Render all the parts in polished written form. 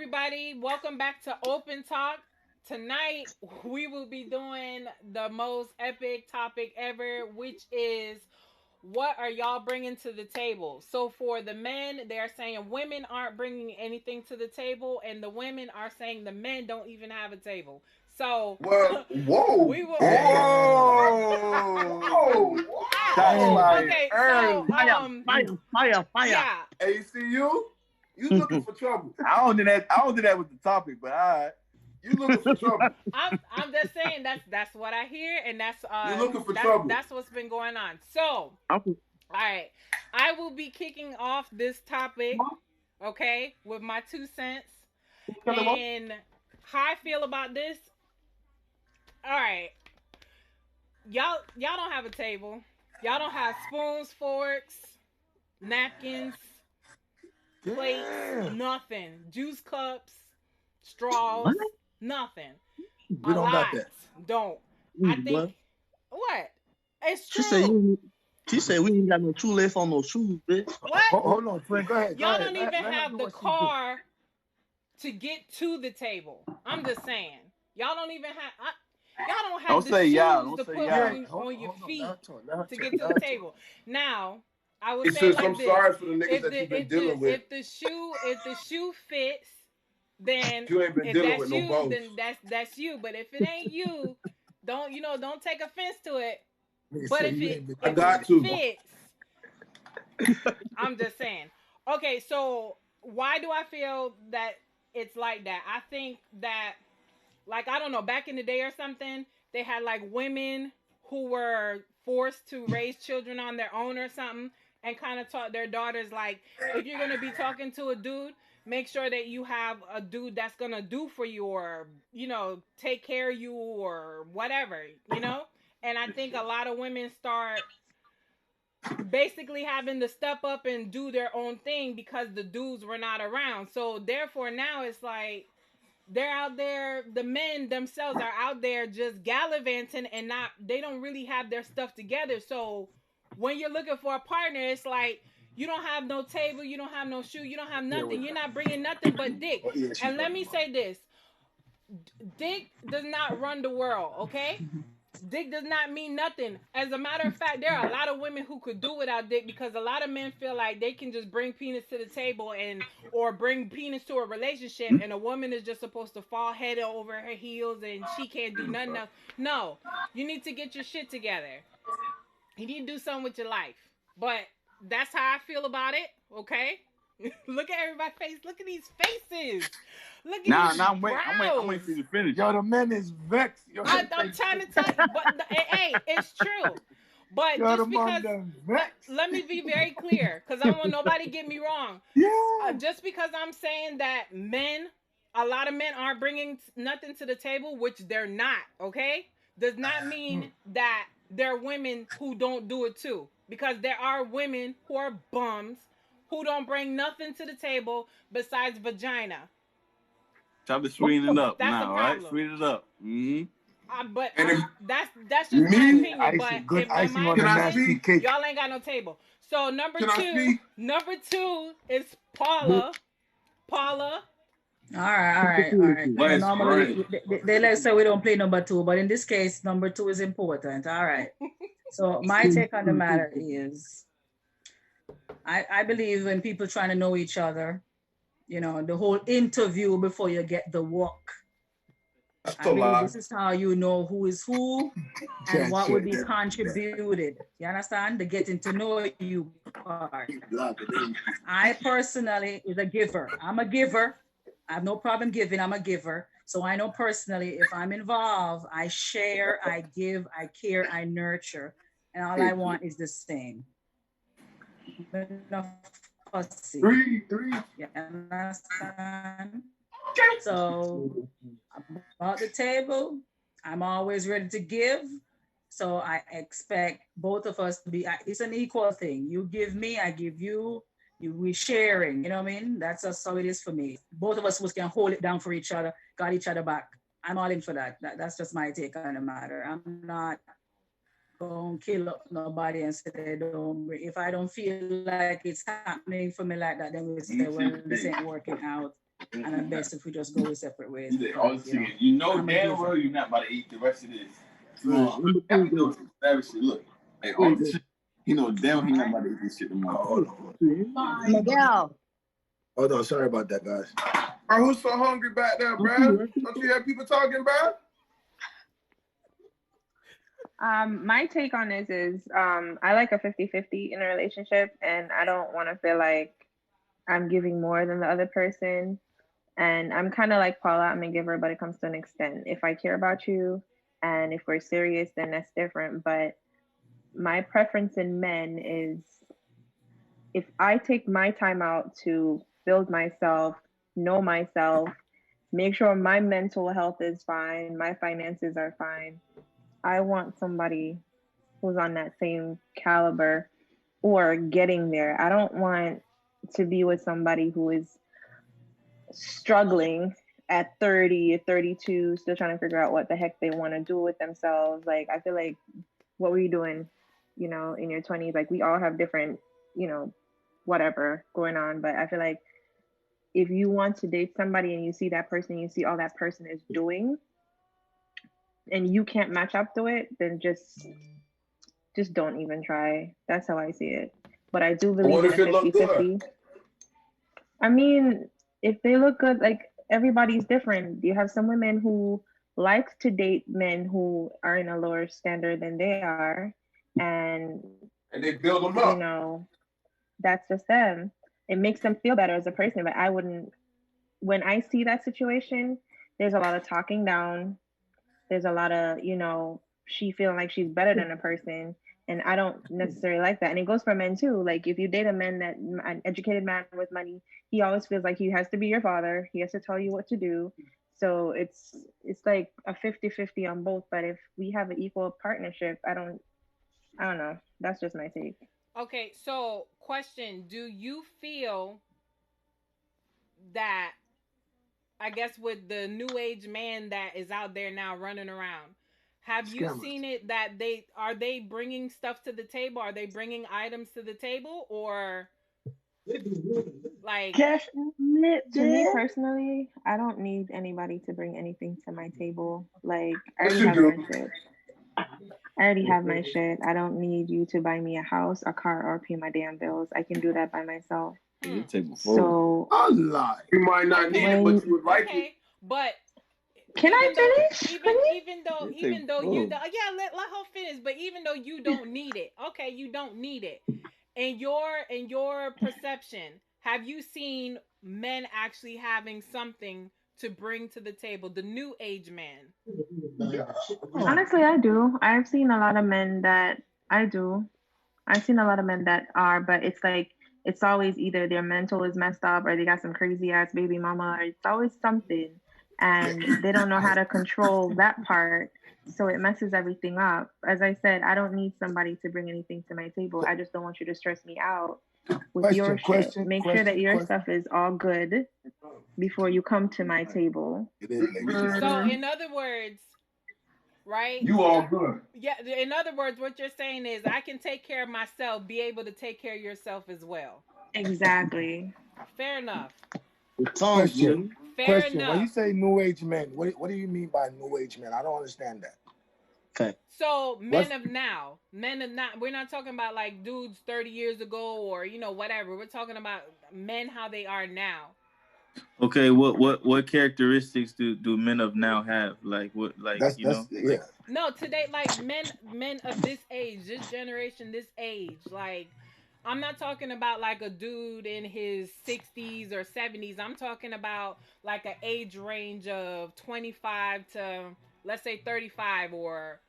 everybody. Welcome back to Open Talk. Tonight, we will be doing the most epic topic ever, which is what are y'all bringing to the table? So, for the men, they're saying women aren't bringing anything to the table, and the women are saying the men don't even have a table. So, Well, whoa, we will. whoa, Shots Oh, whoa. fired okay. early. So, Fire. yeah. ACU, you looking for trouble? I don't do that with the topic, but all right. You looking for trouble? I'm just saying that's what I hear, and You looking for that's trouble? that's what's been going on. So, all right, I will be kicking off this topic, okay, with my 2 cents and how I feel about this. All right, y'all don't have a table. Y'all don't have spoons, forks, napkins, plates, Damn. nothing. Juice cups, straws, nothing. We A don't got lot. that. Don't. I think what? It's She said true. you. She said we ain't got no shoelace on no shoes, bitch. What? Hold on, friend. Go ahead. Go Y'all ahead. don't even Let her do have the what she do. car to get to the table. I'm just saying. Y'all don't even have. Y'all don't have Don't the say y'all. shoes Don't to say put Yeah. y'all. on your Hold on. Let her feet talk. Let her to talk. get to Let the her talk. table. Now, I will Hey, say it sis, like I'm this: sorry for the niggas that you've been dealing with. if the shoe fits, then You ain't been if dealing that's with no you, bones. then that's you. But if it ain't you, don't take offense to it. Nigga But say if you it ain't been I if dealing it got with to. no. fits, I'm just saying. Okay, so why do I feel that it's like that? I think that, like, I don't know, back in the day or something, they had like women who were forced to raise children on their own or something, and kind of taught their daughters, like, if you're gonna be talking to a dude, make sure that you have a dude that's gonna do for you, or take care of you, or whatever. And I think a lot of women start basically having to step up and do their own thing because the dudes were not around. So therefore now it's like they're out there, the men themselves are out there just gallivanting, and not they don't really have their stuff together. So when you're looking for a partner, it's like you don't have no table, you don't have no shoe, you don't have Yeah, nothing. with You're that. not bringing nothing but dick. Oh, yeah, she's And let talking me about. say this: dick does not run the world, okay? Dick does not mean nothing. As a matter of fact, there are a lot of women who could do without dick, because a lot of men feel like they can just bring penis to the table, or bring penis to a relationship, and a woman is just supposed to fall head over her heels and she can't do nothing else. No, you need to get your shit together. You need to do something with your life. But that's how I feel about it, okay? Look at everybody's face. Look at these faces. Look at Now, these now I'm waiting for brows. you to finish. Yo, the man is vexed. Yo, I'm trying to tell you, but hey, it's true. But yo, the just man because, done let, vexed. let me be very clear, because I don't want nobody get me wrong. Yeah. Just because I'm saying that a lot of men aren't bringing nothing to the table, which they're not, okay, does not mean that there are women who don't do it too. Because there are women who are bums who don't bring nothing to the table besides vagina. Try to sweeten it up That's the now, all right? problem. Sweeten it up. But And if that's just my me, opinion. But Good in icing my on the can I opinion, nasty speak? cake. y'all ain't got no table. So number Can I two, speak? number two is Paula. Paula. All right. You know, That's normally crazy. they like say we don't play number two, but in this case, number two is important. All right. So my take on the matter is, I believe when people trying to know each other, the whole interview before you get the walk. That's I a believe lie. this is how you know who is who and Can't what would say be that. contributed. You understand? The getting to know you part. I personally is a giver. I'm a giver. I have no problem giving. I'm a giver. So I know personally if I'm involved, I share, I give, I care, I nurture. And all I want is the same. I'm not fussy. Three. You understand? So about the table, I'm always ready to give. So I expect both of us to be, it's an equal thing. You give me, I give you, we sharing, you know what I mean? That's just how it is for me. Both of us can hold it down for each other, got each other back. I'm all in for that. That's just my take on the matter. I'm not going to kill up nobody and say they don't. If I don't feel like it's happening for me like that, then we say, well, this ain't working out. And at best if we just go with separate ways. You Because, know I'm a damn giver. well you're not about to eat the rest of this. Look, hey, all this shit, he know damn he not about to eat this shit tomorrow. Hold on. Miguel. Hold on, sorry about that, guys. Bro, who's so hungry back there, bro? Don't you hear people talking, bro? My take on this is I like a 50-50 in a relationship, and I don't want to feel like I'm giving more than the other person. And I'm kind of like Paula, I'm a giver, but it comes to an extent. If I care about you and if we're serious, then that's different. But my preference in men is if I take my time out to build myself, know myself, make sure my mental health is fine, my finances are fine, I want somebody who's on that same caliber or getting there. I don't want to be with somebody who is struggling at 30 or 32, still trying to figure out what the heck they want to do with themselves. Like, I feel like, what were you doing, in your 20s? Like, we all have different, whatever going on. But I feel like if you want to date somebody and you see that person, you see all that person is doing, and you can't match up to it, then just don't even try. That's how I see it. But I do believe in a 50-50. I mean, if they look good, like, everybody's different. You have some women who like to date men who are in a lower standard than they are, and they build them up. That's just them. It makes them feel better as a person. But I wouldn't. When I see that situation, there's a lot of talking down. There's a lot of, she feeling like she's better than a person. And I don't necessarily like that. And it goes for men too. Like, if you date an educated man with money, he always feels like he has to be your father. He has to tell you what to do. So it's like a 50-50 on both. But if we have an equal partnership, I don't know. That's just my take. Okay, so question, do you feel that, I guess with the new age man that is out there now running around, have you seen it that are they bringing stuff to the table? Are they bringing items to the table, or like cash? To me personally, I don't need anybody to bring anything to my table. Like, I already have my shit. I already have my shit. I don't need you to buy me a house, a car, or pay my damn bills. I can do that by myself. So a lot. You might not need it, but you would like it. But can I finish? Even though you don't, let her finish. But even though you don't need it, okay, you don't need it. In your perception, have you seen men actually having something to bring to the table? The new age man. Honestly, I do. I've seen a lot of men that I do. I've seen a lot of men that are, but it's like, it's always either their mental is messed up or they got some crazy ass baby mama, or it's always something, and they don't know how to control that part. So it messes everything up. As I said, I don't need somebody to bring anything to my table. I just don't want you to stress me out with your shit. Make sure that your stuff is all good before you come to my table. So in other words, right? You all good. Yeah. In other words, what you're saying is, I can take care of myself, be able to take care of yourself as well. Exactly. Fair enough. Question. Fair enough. When you say new age men, what do you mean by new age men? I don't understand that. Okay. So men of now, we're not talking about like dudes 30 years ago or whatever. We're talking about men how they are now. Okay, what characteristics do men of now have? Like what, like that's, yeah. No, today, like men of this age, this generation, this age, like, I'm not talking about like a dude in his 60s or 70s. I'm talking about like an age range of 25 to, let's say, 35 or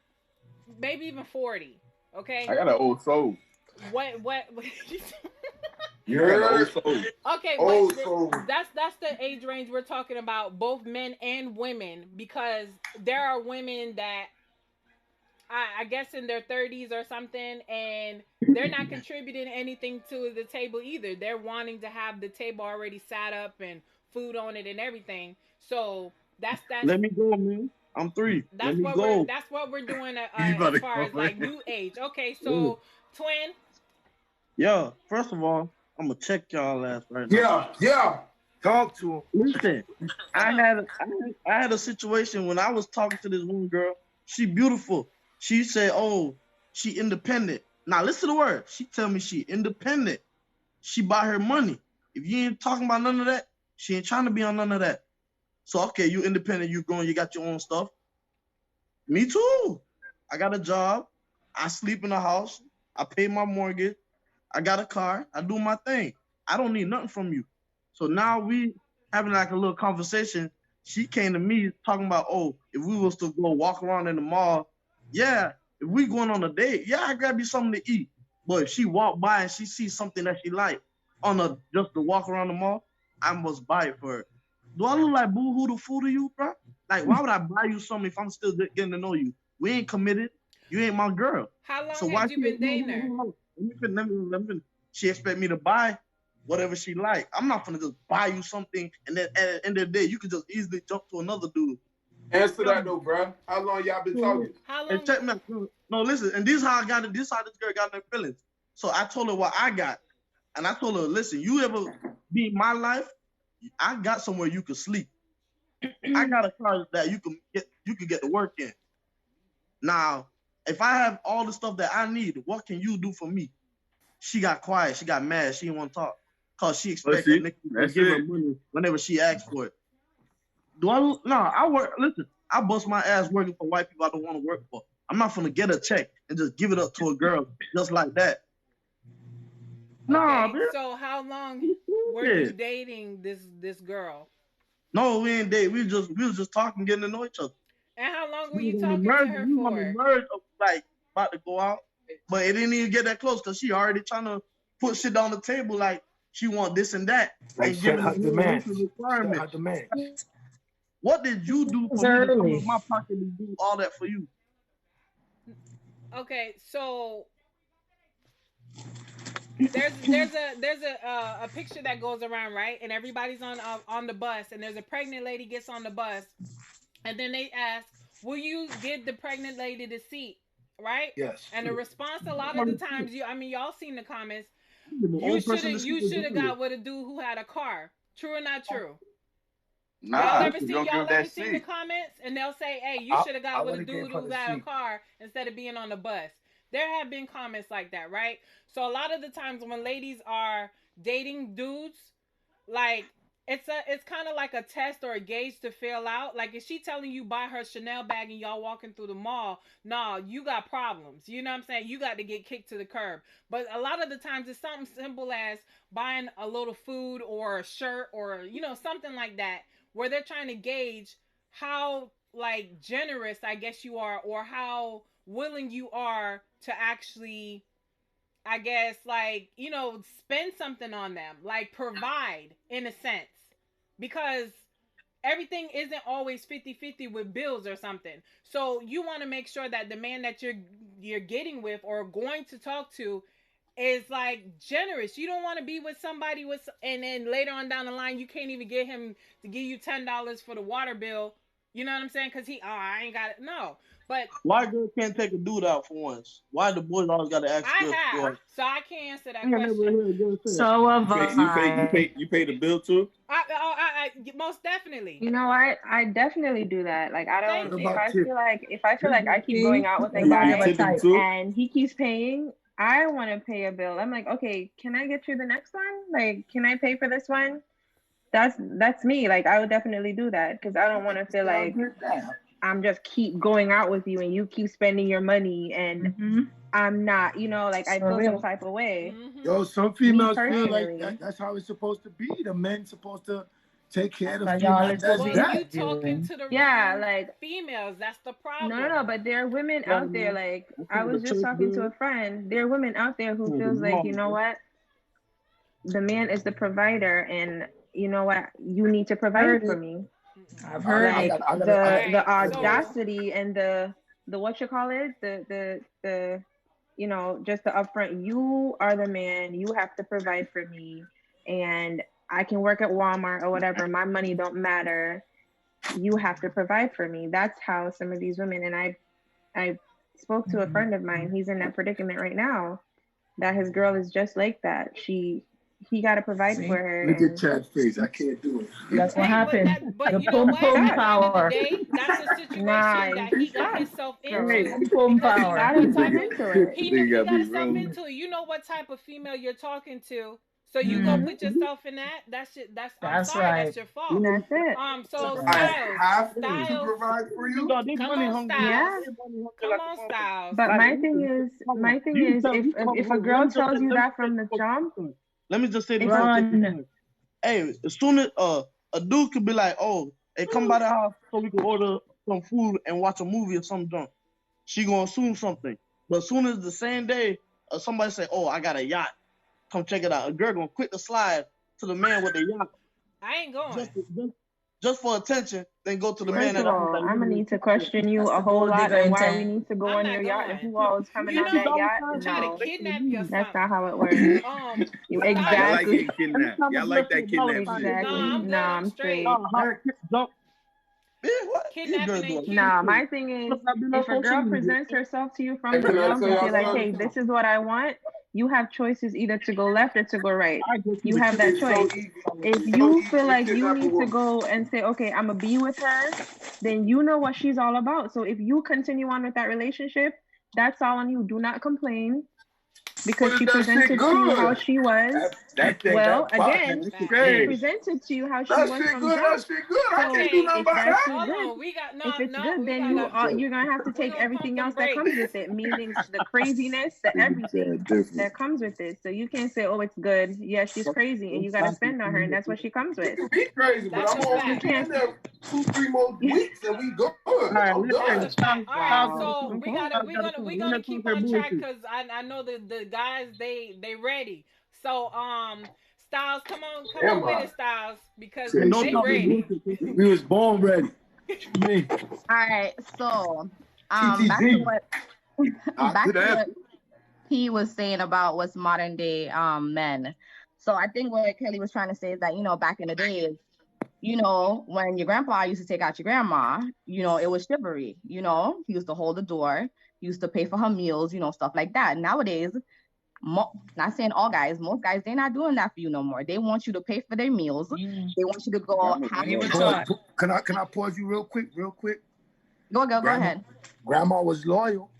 maybe even 40. Okay. I got an old soul. What? You heard old soul. Okay, old soul. That's the age range we're talking about, both men and women, because there are women that I guess in their 30s or something, and they're not contributing anything to the table either. They're wanting to have the table already set up and food on it and everything. So that's Let me go, man. I'm 3. That's what we're doing as far as like new age. Okay, so Twin. Yeah, first of all, I'm gonna check y'all ass right now. Yeah. Talk to him. Listen, I had a situation when I was talking to this one girl. She beautiful. She said, "Oh, she independent." Now listen to the word. She tell me she independent. She buy her money. If you ain't talking about none of that, she ain't trying to be on none of that. So okay, you independent, you growing, you got your own stuff. Me too. I got a job. I sleep in the house. I pay my mortgage. I got a car. I do my thing. I don't need nothing from you. So now we having like a little conversation. She came to me talking about, oh, if we was to go walk around in the mall, yeah, if we going on a date, yeah, I grab you something to eat. But if she walk by and she sees something that she like on a just to walk around the mall, I must buy it for her. Do I look like boo-hoo the fool to you, bro? Like, why would I buy you something if I'm still getting to know you? We ain't committed. You ain't my girl. How long So had why you been dating her? Let me, she expect me to buy whatever she like. I'm not gonna just buy you something and then at the end of the day, you could just easily jump to another dude. Answer that though, bro. How long y'all been talking? How And long? check me out. No, listen. And this is how I got it. This is how this girl got in her feelings. So I told her what I got, and I told her, listen, you ever be in my life? I got somewhere you could sleep. I got a car that you can get to work in. Now, if I have all the stuff that I need, what can you do for me? She got quiet. She got mad. She didn't want to talk because she expected nigga to give her money whenever she asked for it. Do I? No, I work. Listen, I bust my ass working for white people I don't want to work for. I'm not gonna get a check and just give it up to a girl just like that. No, Okay, bitch. so how long were you dating this girl? No, we ain't date. We was just talking, getting to know each other. And how long were We you was on the talking to merge. her We was on the for? merge of like about to go out, but it didn't even get that close because she already trying to put shit on the table like she want this and that Like and set giving her her demands. requirements. Set her demands. What did you do for me to come in my pocket and do all that for you? Okay, so there's a picture that goes around, right? And everybody's on the bus, and there's a pregnant lady gets on the bus, and then they ask, "Will you give the pregnant lady the seat?" Right? Yes. And the response a lot of the times, y'all seen the comments. The You old should person have to you sleep should have with got with a dude who had a car. True or not true? Nah, Y'all you ever don't seen give that the seat. comments and they'll say, "Hey, you should have I got with a would've gave dude her who the had a seat. car instead of being on the bus." There have been comments like that, right? So a lot of the times when ladies are dating dudes, like it's kind of like a test or a gauge to fill out. Like, is she telling you buy her Chanel bag and y'all walking through the mall? Nah, you got problems. You know what I'm saying? You got to get kicked to the curb. But a lot of the times it's something simple as buying a little food or a shirt or something like that, where they're trying to gauge how like generous I guess you are, or how willing you are to actually, I guess, like, spend something on them, like provide in a sense, because everything isn't always 50-50 with bills or something. So you want to make sure that the man that you're getting with or going to talk to is like generous. You don't want to be with somebody and then later on down the line you can't even get him to give you $10 for the water bill. You know what I'm saying? Because I ain't got it. No. But why girls can't take a dude out for once? Why the boys always got to ask I girls have, for? so I can't answer that I never question. heard a girl say that. So have I. You pay the bill too? I most definitely. You know what? I definitely do that. Like, I Thank don't. you. If I feel like I keep going out with a Everybody have guy a type. and he keeps paying, I want to pay a bill. I'm like, okay, can I get you the next one? Like, can I pay for this one? That's me. Like, I would definitely do that because I don't want to feel like I'm just keep going out with you and you keep spending your money and I'm not, like I feel some type of way. Yo, some females feel personally. like that's how it's supposed to be. The men's supposed to take care of the That's y'all female. is That's to be Well, you that. talking to the wrong like females. That's the problem. no, but there are women out there. Like I was just talking to a friend. There are women out there who feels like, you know what, the man is the provider, and you know what, you need to provide for me. I've heard Like it. the audacity and the what you call it, the just the upfront. You are the man. You have to provide for me, and I can work at Walmart or whatever. My money don't matter. You have to provide for me. That's how some of these women. And I spoke to a friend of mine. He's in that predicament right now. That his girl is just like that. She he got to provide See? for her. Look at And Chad's face. I can't do it. That's what Hey, happened. but The you know pum what? pum At the end of the power. day, that's a situation nah, that he got stop, himself girl. into Pum pum because he knew power. Got what himself type of into it. he knew he got got me himself rolling. into. You know what type of female you're talking to, so you go Mhm. put yourself in that. That's shit. That's I'm That's sorry. right. That's your fault. That's it. So I Styles, have to Styles, provide for you. No, they come money on, hungry. Styles, Yeah. They money hungry come like a on, motherfucker. Styles. But Like, my thing you is, tell me, if a girl tells you that from the jump, let me just say this. Run. Hey, as soon as a dude could be like, oh, hey, come by the house so we can order some food and watch a movie or something. She gonna assume something. But as soon as the same day, somebody say, oh, I got a yacht, come check it out. A girl gonna quit the slide to the man with the yacht I ain't going. just for attention, then go to the man first of that all, I'm gonna need to question you That's a the whole gold lot digger and why we intent. need to go I'm on not your yacht and going. who all is coming You on know, that yacht. try to No, kidnap you or that's something. not how it works. Styles, You Y'all like exactly, getting kidnapped. Y'all like that kidnap shit. exactly. Nah, I'm good. Nah, I'm I'm straight. straight. what? Kidnapping ain't cute. Nah, my thing is, if a girl presents herself to you from And the can I jump tell and y'all say like, something? hey, this is what I want, you have choices either to go left or to go right. You have that It's so choice. easy. If It's so you easy feel to like you kidnap a need to woman. go and say, okay, I'm gonna be with her, then you know what she's all about. So if you continue on with that relationship, that's all on you. Do not complain because But if she that presented shit to you how good, she was. That thing, Well, that box, again, this is she crazy. presented to you how she that was shit from good. That jump. shit good. I So can't do nothing if about that shit that. Hold good, on, we got if it's good, we then gotta you're gonna have to we take gonna pump everything them else that brakes. comes with it, meaning the craziness, the everything that comes with it. So you can't say, "Oh, it's good." Yeah, she's crazy, and you gotta spend on her, and that's what she comes You with. can be crazy, but That's I'm a only You fact. be in can't. there 2-3 more weeks and we good. All right, I'm That's done. a fact. All right, Wow. so Okay. we're gonna keep on track because I know the guys they ready. So Styles, come on Am with I? it, Styles, because Say they shit. ready. We was born ready. Me. All right, so back to TTG. what back to what he was saying about what's modern day men. So I think what Kelly was trying to say is that, back in the days, when your grandpa used to take out your grandma, it was chivalry. He used to hold the door, he used to pay for her meals, stuff like that. Nowadays, not saying all guys, most guys, they're not doing that for you no more. They want you to pay for their meals. They want you to go Can I pause you real quick? Go ahead. Grandma was loyal.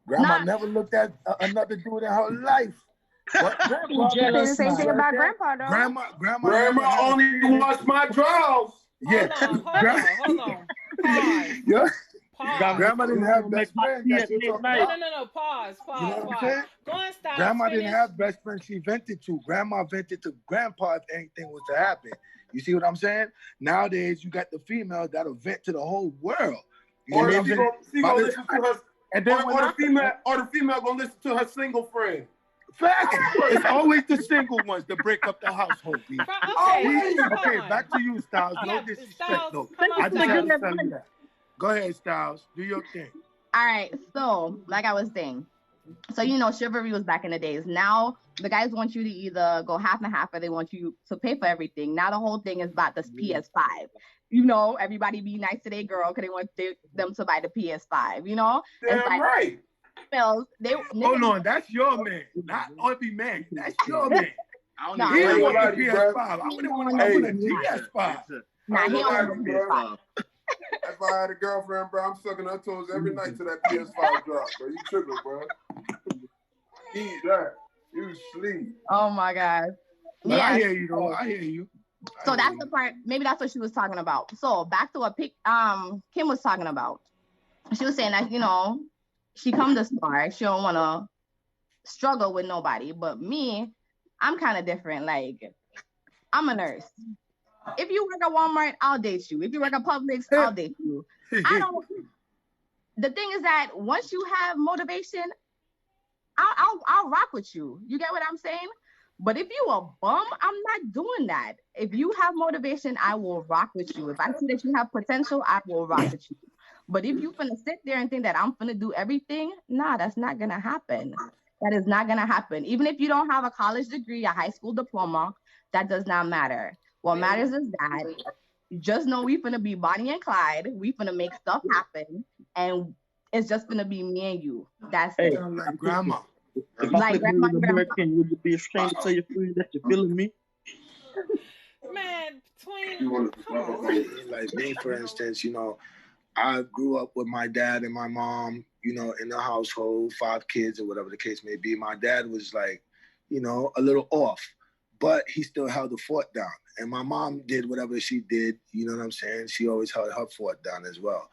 Grandma never looked at another dude in her life. But grandpa, Say the same thing about grandpa, though. Grandma only wants my drawers. Yeah. Hold on. Pause. Yeah. Pause. Grandma didn't have best friends. That she talking about. No. Pause. You know what I'm saying? Go on, Styles. Grandma finish. didn't have best friends. She vented to. Grandma vented to grandpa if anything was to happen. You see what I'm saying? Nowadays, you got the female that'll vent to the whole world. You Or know she gonna listen to her. And then or the female gonna listen to her single friend. Facts. It's always the single ones that break up the household. B. Okay, back to you, Styles. No disrespect, Styles, though. come on, I just Styles. have to tell you that. Go ahead, Styles. Do your thing. All right. So, like I was saying, chivalry was back in the days. Now, the guys want you to either go half and half or they want you to pay for everything. Now, the whole thing is about this PS5. Everybody be nice to their girl because they want them to buy the PS5, Damn it's like, right. Hold on, that's your man, not every man. That's your man. I Nah, He don't don't even want lie the to you, PS5. bro. I wouldn't want Hey. a GS5. Nah, he don't want Hey, the bro. PS5. If I had a girlfriend, bro, I'm sucking her toes every night till that PS5 drop, bro. You tripping, bro. Eat that. You sleep. Oh my God. But I hear you, though. I hear you. So that's the part, maybe that's what she was talking about. So back to what Kim was talking about. She was saying that, she come this far. She don't want to struggle with nobody. But me, I'm kind of different. Like, I'm a nurse. If you work at Walmart, I'll date you. If you work at Publix, I'll date you. The thing is that once you have motivation, I'll rock with you. You get what I'm saying? But if you a bum, I'm not doing that. If you have motivation, I will rock with you. If I see that you have potential, I will rock with you. But if you finna sit there and think that I'm finna do everything, nah, that's not gonna happen. That is not gonna happen. Even if you don't have a college degree, a high school diploma, that does not matter. What matters is that just know we finna be Bonnie and Clyde. We finna make stuff happen, and it's just gonna be me and you. That's it. Like grandma. If I Like flip you grandma, in American, would you be ashamed to tell your friend that you're feeling me? Man, twin, You want to come on. Like me, for instance, I grew up with my dad and my mom, in the household, 5 kids or whatever the case may be. My dad was like, a little off, but he still held the fort down. And my mom did whatever she did, you know what I'm saying? She always held her fort down as well.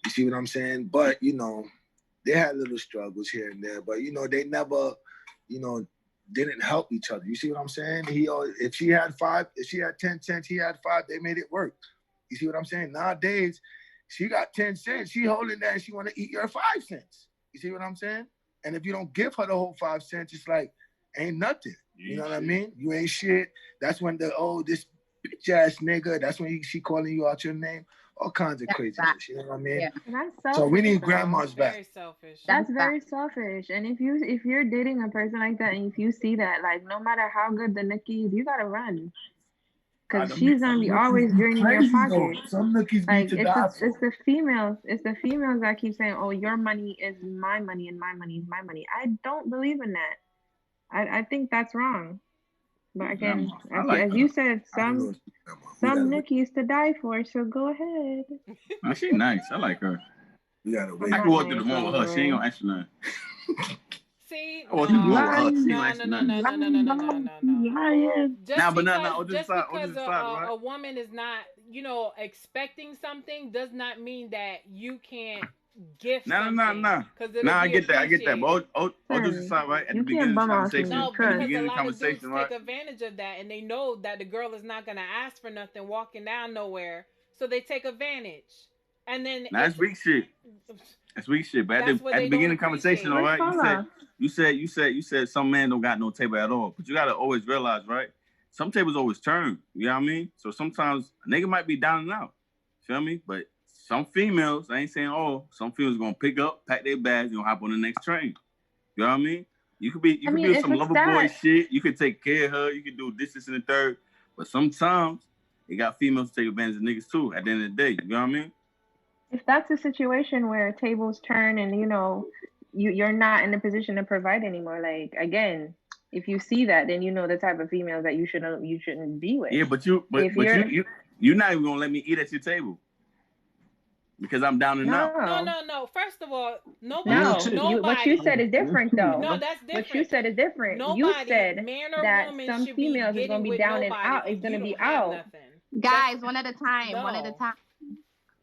You see what I'm saying? But, they had little struggles here and there, but, they never, didn't help each other. You see what I'm saying? If she had 10 cents, he had 5, they made it work. You see what I'm saying? Nowadays, she got 10 cents. She holding that and she want to eat your 5 cents. You see what I'm saying? And if you don't give her the whole 5 cents, it's like, ain't nothing. You know what I mean? You ain't shit. That's when this bitch ass nigga, that's when she calling you out your name. All kinds of crazy shit. You know what I mean? Yeah. That's selfish. So we need though. grandmas back. Very selfish. That's very selfish. And if you're dating a person like that, and if you see that, like, no matter how good the nookie is, you gotta run. Because she's gonna be always draining your pocket. Some nookies Like, be to die for. it's the females that keep saying, "Oh, your money is my money and my money is my money." I don't believe in that. I think that's wrong. But again, as you said, some nookies to die for. So go ahead. Oh, she nice. I like her. We gotta wait. I can walk through the mall with her. She ain't gonna answer nothing. See, I walk through the mall with her. She ain't no, gonna answer no, nothing. no, no, no, no, no, no, no. Just Nah, but no, because, just because a woman is not, expecting something does not mean that you can't gift something. No. Nah, I get that. But all just aside, right? At the beginning of the conversation, no, because a lot of dudes take advantage of that, and they know that the girl is not gonna ask for nothing walking down nowhere, so they take advantage. And then that's weak shit. That's weak shit. But at the beginning of the conversation, all right, you said some man don't got no table at all. But you gotta always realize, right? Some tables always turn. You know what I mean? So sometimes a nigga might be down and out. Feel me? But some females, I ain't saying all, some females gonna pick up, pack their bags, and hop on the next train. You know what I mean? You could be with some lover boy shit. You could take care of her. You could do this, and the third. But sometimes you got females to take advantage of niggas too. At the end of the day, you know what I mean? If that's a situation where tables turn and you're not in a position to provide anymore, like, again, if you see that, then you know the type of females that you shouldn't be with. Yeah, but you're not even gonna let me eat at your table because I'm down and out. No. First of all, nobody. What you said is different, though. No, that's different. What you said is different. You said that some females is gonna be down and out. It's gonna be out. Guys, one at a time. One at a time.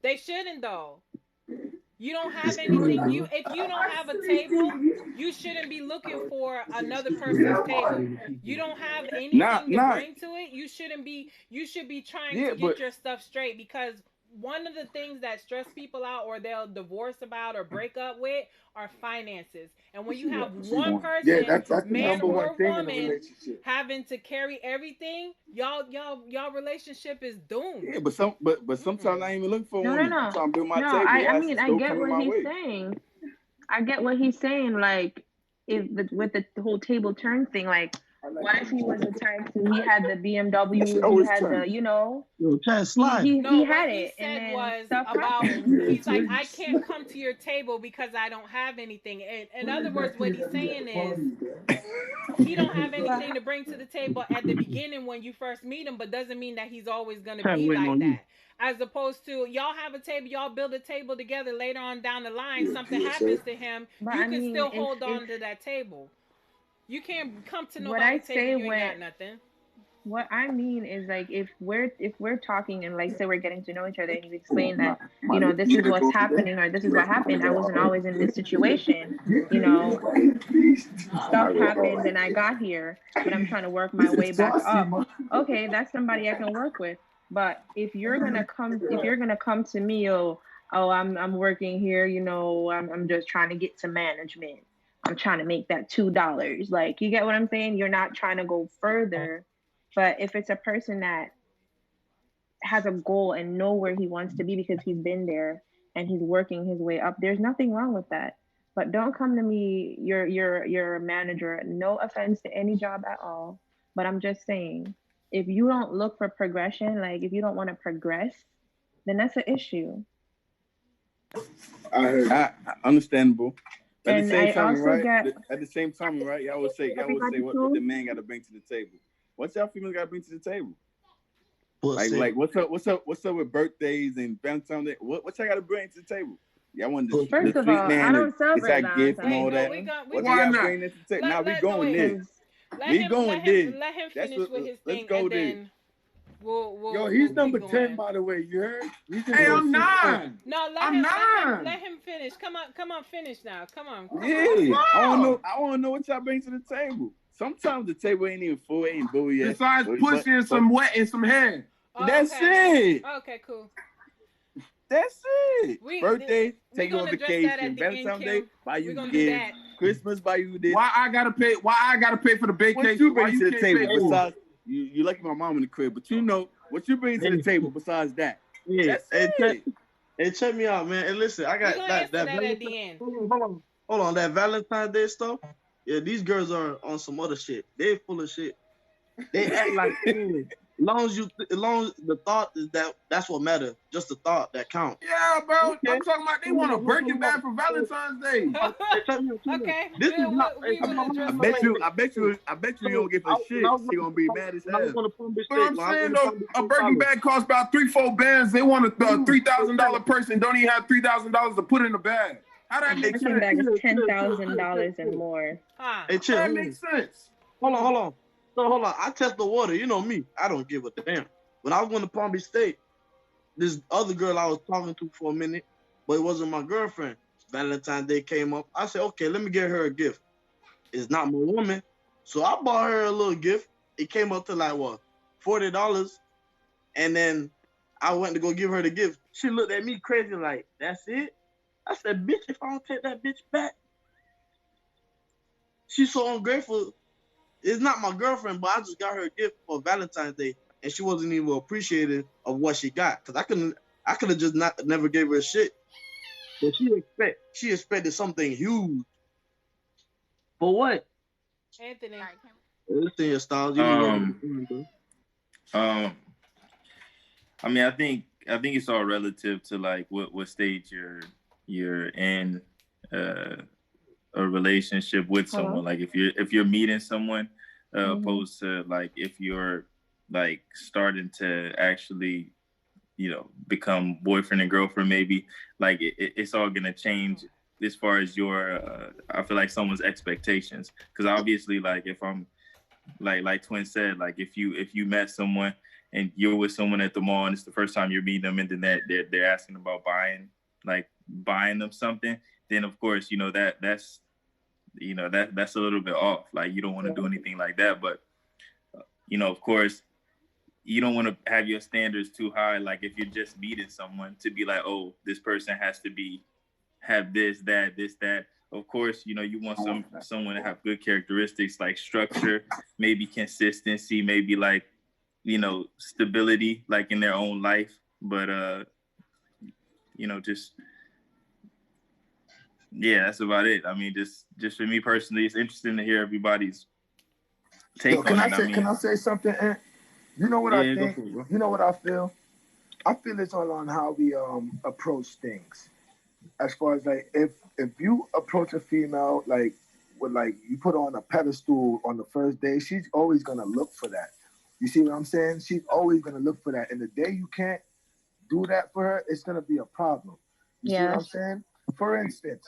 They shouldn't, though. You don't have anything. If you don't have a table, you shouldn't be looking for another person's table. You don't have anything to bring to it. You shouldn't be. You should be trying to get your stuff straight, because one of the things that stress people out, or they'll divorce about or break up with, are finances. And when you have one person, man or woman, having to carry everything, y'all relationship is doomed. Yeah, but sometimes I ain't even looking for one. No. I'm trying to build my table. I mean, I get what he's saying. I get what he's saying. Like, with the whole table turn thing, like, what if he was the type to, he had the BMW, he had the, he had it. He said was about, he's like, I can't come to your table because I don't have anything. In other words, what he's saying is, he don't have anything to bring to the table at the beginning when you first meet him, but doesn't mean that he's always going to be like that. As opposed to, y'all have a table, y'all build a table together, later on down the line, something happens to him, you can still hold on to that table. You can't come to nobody's table, you ain't got nothing. What I mean is, like, if we're talking and, like, say we're getting to know each other, and you explain that, this is what's happening, or this is what happened, I wasn't always in this situation, stuff happened and I got here, but I'm trying to work my way back up. Okay, that's somebody I can work with. But if you're gonna come to me, I'm working here, I'm just trying to get to management, I'm trying to make that $2. Like, you get what I'm saying? You're not trying to go further. But if it's a person that has a goal and know where he wants to be because he's been there and he's working his way up, there's nothing wrong with that. But don't come to me, you're a manager. No offense to any job at all. But I'm just saying, if you don't look for progression, like, if you don't want to progress, then that's an issue. Understandable. At the And same I time, also right? get At the same time, right? Y'all would say what the man got to bring to the table. What's y'all females got to bring to the table? Like what's up with birthdays and Valentine's Day? What y'all got to bring to the table? Y'all want the First of sweet all, man I don't to celebrate that gift and all that. Valentine's Day. What do y'all bring to the table? Now we going there. Let him finish with his thing, and then we'll. Yo, he's we'll number keep 10, going. by the way. You heard? Hey, I'm 9. No, I'm 9. let him finish. Come on, finish now. Come on. Yeah, I want to know what y'all bring to the table. Sometimes the table ain't even full, ain't buoy yet. Besides pussy and some wet and some hair. That's it. Okay, cool. That's it. Birthday, take you on vacation. Valentine's Day, buy you gifts. Christmas, buy you this. Why I gotta pay for the vacation? What you bring to the table besides you lucky my mom in the crib, but you know what you bring to the table besides that. Yeah, hey, check me out, man. And listen, I got that at the end. Hold on, that Valentine's Day stuff. Yeah, these girls are on some other shit. They're full of shit. They act like long as the thought is that's what matters. Just the thought that counts. Yeah, bro. Okay. I'm talking about they want to break it back for Valentine's Day. Okay. This is not. I bet you you don't get for shit. She gonna be mad as hell. But I'm saying though, a Birkin bag costs about 3-4 bands. They want a $3,000 person. Don't even have $3,000 to put in the bag. How that make sense? Bag is $10,000 and more. Hey, chill. That makes sense. Hold on. So hold on. I test the water. You know me. I don't give a damn. When I was going to Palm Beach State, this other girl I was talking to for a minute, but it wasn't my girlfriend. Valentine's Day came up. I said, okay, let me get her a gift. It's not my woman. So I bought her a little gift. It came up to like, what, $40. And then I went to go give her the gift. She looked at me crazy like, that's it? I said, bitch, if I don't take that bitch back. She's so ungrateful. It's not my girlfriend, but I just got her a gift for Valentine's Day, and she wasn't even appreciative of what she got. Cause I could have just never gave her a shit. But she expected something huge. For what? Anthony. Listen, your styles. I mean, I think it's all relative to like what stage you're in a relationship with someone. Like if you're meeting someone, opposed to like if you're like starting to actually, become boyfriend and girlfriend, maybe like it's all gonna change as far as your I feel like someone's expectations. Because obviously, like if I'm like Twin said, like if you met someone and you're with someone at the mall and it's the first time you're meeting them, and then they're asking about buying them something, then of course that's a little bit off. Like you don't want to do anything like that, but of course you don't want to have your standards too high. Like if you're just meeting someone to be like, oh, this person has to have this, that. Of course, you want someone to have good characteristics like structure, maybe consistency, maybe like stability, like in their own life. But just that's about it. I mean, just for me personally, it's interesting to hear everybody's take on it. Can I say something, Ant? You know what I think? You know what I feel? I feel it's all on how we approach things. As far as like if you approach a female like with like you put her on a pedestal on the first day, she's always gonna look for that. You see what I'm saying? She's always gonna look for that. And the day you can't do that for her, it's gonna be a problem. You see what I'm saying? For instance,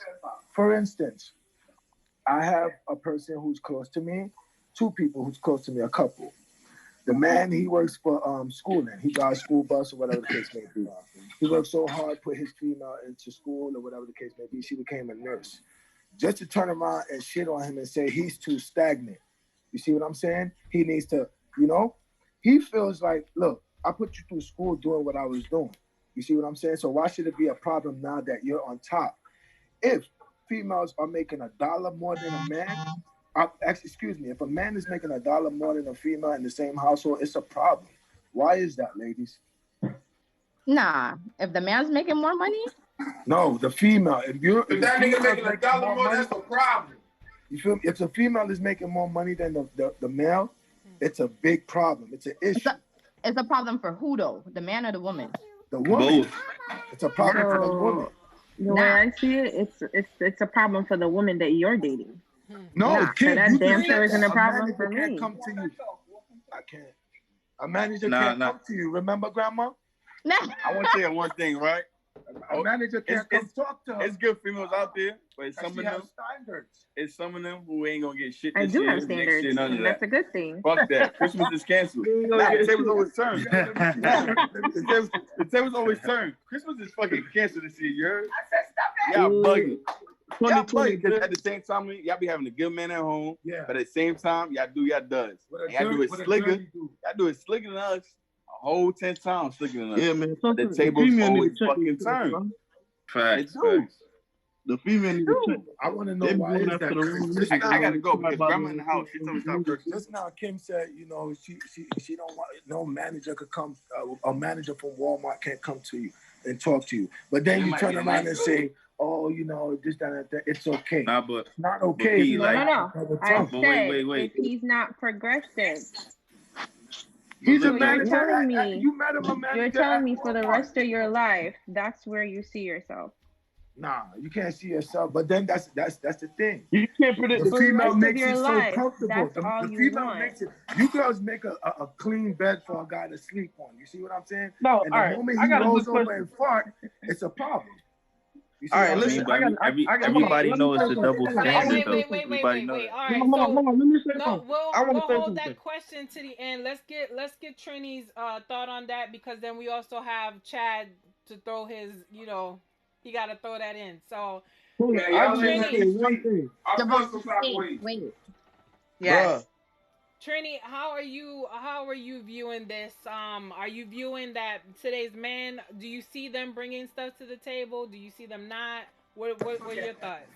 I have a person who's close to me, two people who's close to me, a couple. The man, he works for schooling. He drives school bus or whatever the case may be. He worked so hard, put his female into school or whatever the case may be. She became a nurse. Just to turn around and shit on him and say he's too stagnant. You see what I'm saying? He needs to, he feels like, look, I put you through school doing what I was doing. You see what I'm saying? So why should it be a problem now that you're on top? If females are making $1 more than a man, if a man is making $1 more than a female in the same household, it's a problem. Why is that, ladies? Nah, if the man's making more money? No, the female. If that nigga making $1 more, that's a problem. You feel me? If the female is making more money than the male, it's a big problem. It's an issue. It's a problem for who though? The man or the woman? The woman. Both. It's a problem for the woman. The way I see it, it's a problem for the woman that you're dating. No, kid, so that you damn just sure said isn't that. a problem for manager can't me. come to you. I can't. A manager can't come to you. Remember, Grandma? I want to say one thing, right? A manager can't come talk to her. It's good females out there, but it's some of them. Standards. It's some of them who ain't gonna get shit I this do year, have standards, next year, none of and that. that's a good thing. Fuck that. Christmas is canceled. The tables always turn. The tables always turn. Christmas is fucking canceled this year, you heard? Y'all bugging. Y'all bugging, because at the same time, y'all be having a good man at home, but at the same time, y'all do y'all does. And y'all do it slicker. Y'all do it slicker than us. A whole 10 times slicker than us. Yeah, man. The tables always fucking turn. Facts. The female need to check. I want to know why is that. I gotta go because grandma in the house. She told me stop cursing. Just now, Kim said, you know, she don't want no manager could come. A manager from Walmart can't come to you and talk to you. But then you turn around and say, oh, you know, this, that. It's okay. Nah, but it's not okay. No. I said if he's not progressive. He's so a manager. You're telling me, you met him a manager. You're telling me for the rest of your life, that's where you see yourself. Nah, you can't see yourself. But then that's the thing. You can't predict the female makes it life, so comfortable. The female makes it. You girls make a clean bed for a guy to sleep on. You see what I'm saying? No, and all the right. moment he rolls over and fart, it's a problem. All right, listen. Everybody knows it's a double standard, though. Everybody knows. All right, we'll hold that question to the end. Let's get Trini's thought on that, because then we also have Chad to throw his, you know, he got to throw that in. So, Trini, wait. Yes. Trini, how are you viewing this? Are you viewing that today's men, do you see them bringing stuff to the table? Do you see them not? What are your thoughts?